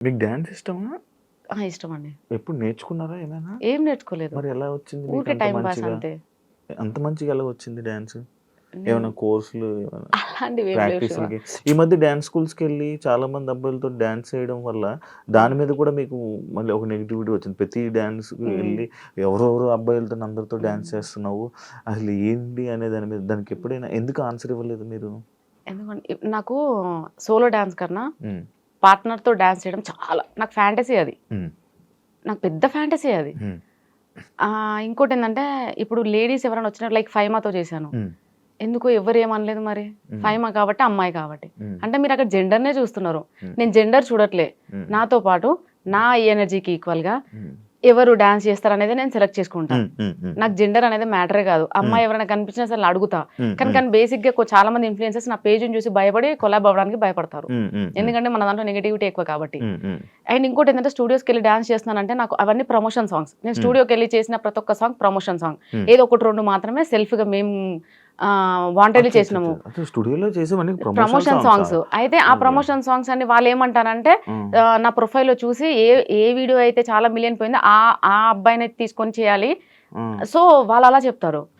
మీకు డాన్స్ ఇష్టమా? ఇష్టమండి. ఎప్పుడు నేర్చుకున్నారా ఏమైనా? ఏం నేర్చుకోలేదు. మరి ఎలా వచ్చింది ఊరికే మీకంత టైమ్ పాస్ మంచిగా? అంతే. అంత మంచిగా ఎలా వచ్చింది డాన్స్? నేను ఏమైనా కోర్సులు ఏమైనా అలాంటివేం లేవు శివ. ప్రాక్టీసులకి? ఈ మధ్య డాన్స్ స్కూల్స్‌కెళ్ళి చాలా మంది అబ్బాయిలతో డాన్స్ చేయడం వల్ల దాని మీద కూడా మీకు మళ్ళీ ఒక నెగటివిటీ వచ్చింది. ప్రతి డాన్స్‌కి హ్మ్. ఎళ్లి ఎవరెవరో అబ్బాయిలతోని అందరితో డాన్స్ హ్మ్. చేస్తున్నావు. అసలు ఏంటి అనే దాని మీద దానికి ఎప్పుడైనా ఎందుకు ఆన్సర్ ఇవ్వలేదు మీరు? ఎందుకంటే నాకు సోలో డాన్స్ కన్నా హ్మ్. పార్ట్నర్‌తో డాన్స్ చేయడం చాలా నాకు ఫ్యాంటసీ అది. హ్మ్. నాకు పెద్ద ఫ్యాంటసీ అది. హ్మ్. ఇంకోటేందంటే ఇప్పుడు లేడీస్ ఎవరైనా వచ్చినా లైక్ ఫైమాతో చేశాను. హ్మ్. ఎందుకు ఎవరు ఏమనలేదు మరి. హ్మ్. ఫైమా కాబట్టి అమ్మాయి కాబట్టి. హ్మ్. అంటే మీరక్కడ జెండర్‌నే చూస్తున్నారు. హ్మ్. నేను జెండర్ చూడట్లే. హ్మ్. నాతో పాటు నా ఎనర్జీకి ఈక్వల్‌గా హ్మ్. ఎవరు డాన్స్ చేస్తారనేది నేను సెలెక్ట్ చేసుకుంటా. హ్మ్. హ్మ్. హ్మ్. నాకు జెండర్ అనేది మ్యాటరే కాదు. హ్మ్. అమ్మాయి ఎవరైనా కనిపించినా సరే అడుగుతా. హ్మ్. కానీ హ్మ్. కానీ బేసిక్‌గా చాలా మంది ఇన్‌ఫ్లుయెన్సర్స్ నా పేజ్‌ని చూసి భయపడి కొలాబ్ అవ్వడానికి భయపడతారు. హ్మ్. హ్మ్. హ్మ్. ఎందుకంటే మన దాంట్లో నెగటివిటీ ఎక్కువ కాబట్టి. హ్మ్. హ్మ్. అండ్ ఇంకోటేంటంటే స్టూడియోస్‌కెళ్ళి డాన్స్ చేస్తున్నానంటే నాకు అవన్నీ ప్రమోషన్ సాంగ్స్. నేను హ్మ్. స్టూడియోకెళ్ళి చేసిన ప్రతి ఒక్క సాంగ్ ప్రమోషన్ సాంగ్. హ్మ్. ఏదో 1, 2 మాత్రమే సెల్ఫ్‌గా మేము వాంటెడ్‌లీ చేసినాము. అచ్చచ్చచ్చ! స్టూడియోలో చేసేవన్నీ ప్రమోషనల్ ప్రమోషన్ సాంగ్సా? సాంగ్స్. అయితే ఆ ఓకే. ప్రమోషన్ సాంగ్స్ అన్ని వాళ్ళేమంటారంటే హ్మ్. నా ప్రొఫైల్‌లో చూసి ఏ వీడియో అయితే చాలా మిలియన్ పోయిందో ఆ ఆ అబ్బాయినే తీసుకొని చేయాలి. హ్మ్. సో, వాళ్ళలా చెప్తారు.